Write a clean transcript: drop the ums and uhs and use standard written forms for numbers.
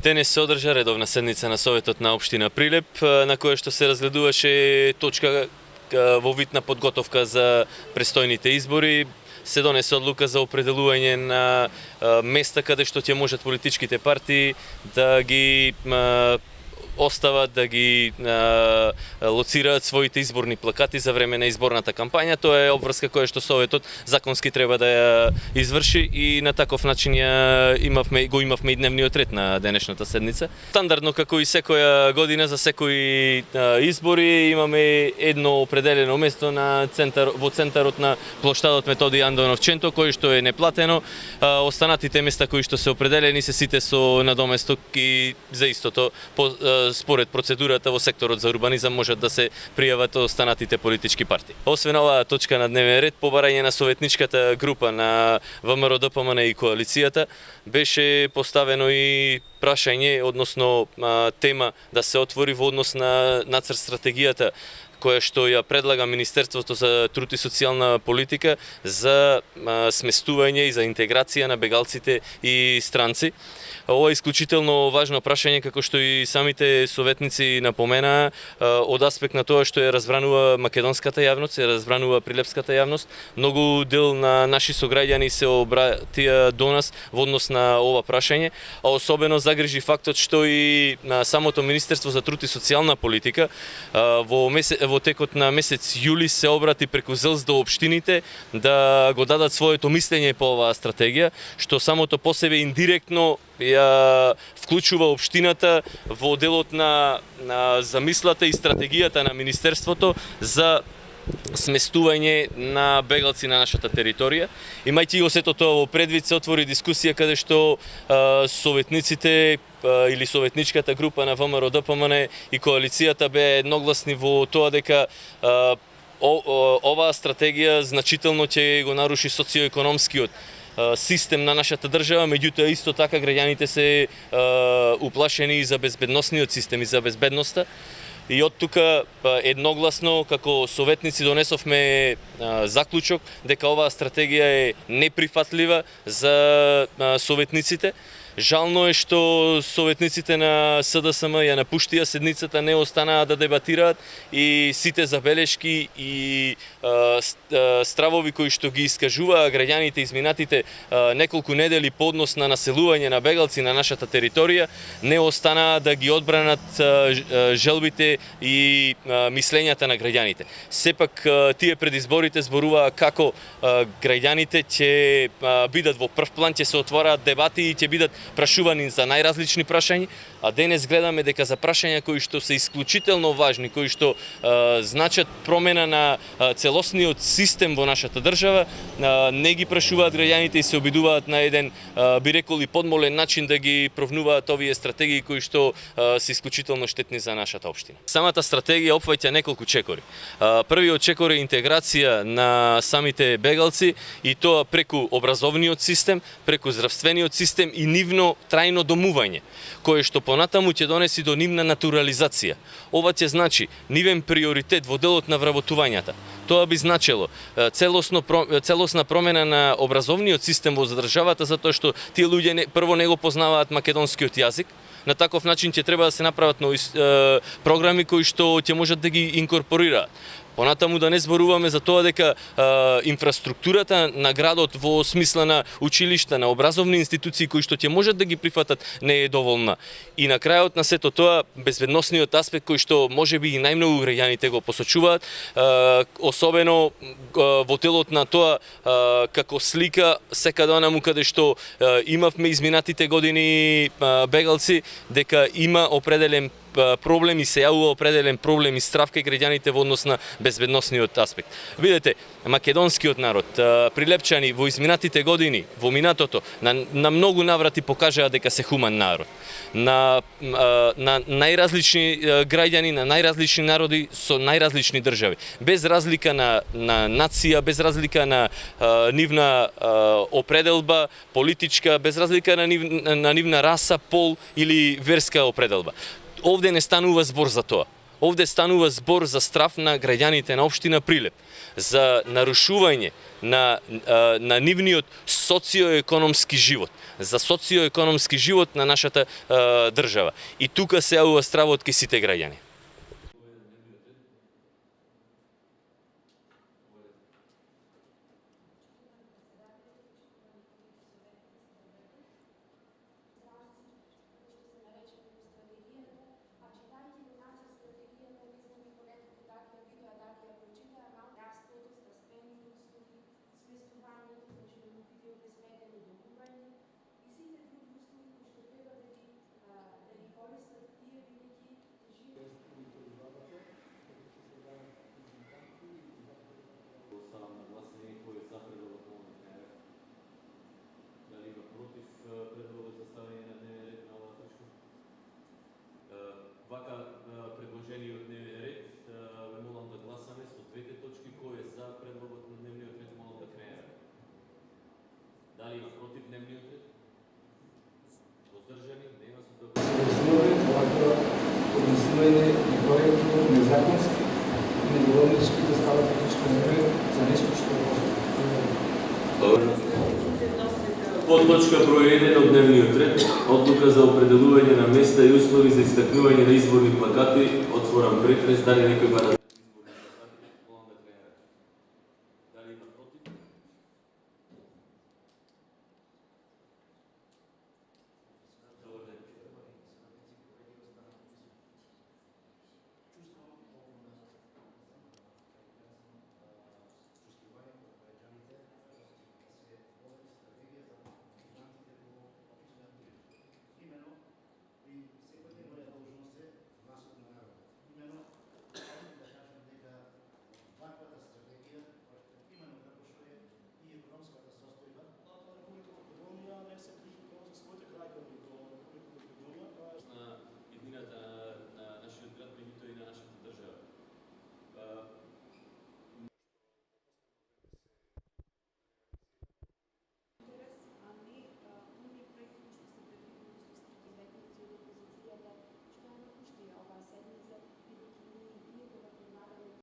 Денес се одржа редовна седница на Советот на општина Прилеп, на која што се разгледуваше точка во вид на подготовка за престојните избори. Се донесе одлука за определување на места каде што ќе можат политичките партии да ги остават, да ги лоцираат своите изборни плакати за време на изборната кампања. Тоа е обврска која што Советот законски треба да ја изврши и на таков начин го имавме и дневниот ред на денешната седница. Стандардно, како и секоја година за секои избори, имаме едно определено место во центарот на плоштадот Методи Андонов Ченто, кој што е неплатено. Останатите места кои што се определени се сите со надоместок и за истото според процедурата во секторот за урбанизам можат да се пријават останатите политички партии. Освен оваа точка на дневен ред, по барање на советничката група на ВМРО ДПМН и коалицијата, беше поставено и прашање, односно тема да се отвори во однос на нацрт стратегијата која што ја предлага Министерството за труд и социјална политика за сместување и за интеграција на бегалците и странци. Ова е исклучително важно прашање, како што и самите советници напоменаа, од аспект на тоа што ја разбранува македонската јавност, ја разбранува прилепската јавност. Многу дел на наши сограѓани се обратија до нас во однос на ова прашање, а особено загрижи фактот што и на самото Министерство за труд и социјална политика во текот на месец јули се обрати преку ЗЕЛС до општините да го дадат своето мислење по оваа стратегија, што самото по себе индиректно ја вклучува општината во делот на замислата и стратегијата на Министерството за сместување на бегалци на нашата територија. Имајќи го сето тоа во предвид, се отвори дискусија каде што советниците или советничката група на ВМРО ДПМН и коалицијата беа едногласни во тоа дека оваа стратегија значително ќе го наруши социоекономскиот систем на нашата држава, меѓутоа исто така граѓаните се уплашени и за безбедносниот систем и за безбедноста. И од тука едногласно како советници донесовме заклучок дека оваа стратегија е неприфатлива за советниците. Жално е што советниците на СДСМ ја напуштија седницата, не останаа да дебатираат и сите забелешки и стравови кои што ги искажуваа граѓаните изминатите неколку недели по однос на населување на бегалци на нашата територија, не останаа да ги одбранат желбите и мислењата на граѓаните. Сепак тие предизборите зборуваа како граѓаните ќе бидат во прв план, ќе се отвораат дебати и ќе бидат прашувани за најразлични прашања, а денес гледаме дека за прашања кои што се исклучително важни, кои што значат промена на целосниот систем во нашата држава, не ги прашуваат граѓаните и се обидуваат на еден, би рекол, и подмолен начин да ги провнуваат овие стратегии кои што се исклучително штетни за нашата општина. Самата стратегија опфаќа неколку чекори. Првиот чекор е интеграција на самите бегалци и тоа преку образовниот систем, преку здравствениот систем и нивно трајно домување, кое што понатаму ќе донеси до нивна натурализација. Ова ќе значи нивен приоритет во делот на вработувањата. Тоа би значело целосна промена на образовниот систем во државата, затоа што тие луѓе прво не го познаваат македонскиот јазик. На таков начин ќе треба да се направат нови програми кои што ќе можат да ги инкорпорираат. Понатаму да не зборуваме за тоа дека инфраструктурата на градот во смисла на училишта, на образовни институции кои што ќе можат да ги прифатат не е доволна. И на крајот на сето тоа безбедносниот аспект кој што можеби и најмногу граѓаните го посочуваат, особено во телот на тоа како слика секаде онаму каде што имавме изминатите години бегалци, дека има определен проблем и се јавува определен проблем и страв кај граѓаните во однос на безбедносниот аспект. Видете, македонскиот народ, прилепчани во изминатите години, во минатото, на многу наврати покажаа дека се хуман народ. На најразлични граѓани, на најразлични народи со најразлични држави. Без разлика на нација, без разлика на нивна определба политичка, без разлика на нивна раса, пол или верска определба. Овде не станува збор за тоа. Овде станува збор за страф на граѓаните на општина Прилеп, за нарушување на нивниот социоекономски живот, за социоекономски живот на нашата држава. И тука се јавува стравот кај сите граѓани. Вака предложениот дневен ред, ве молам да гласаме со двете точки. Кој е за предлогот на дневниот ред, молам да креира. Дали има против дневниот ред? Воздржани? Нема со тоа. Овакво однесување и коректно, незаконски, недоволнички да става политичко време за нешто што Под точка број 1 од дневниот ред, одлука за определување на места и услови за истакнување на изборни плакати, отворам претрес, дали некој бара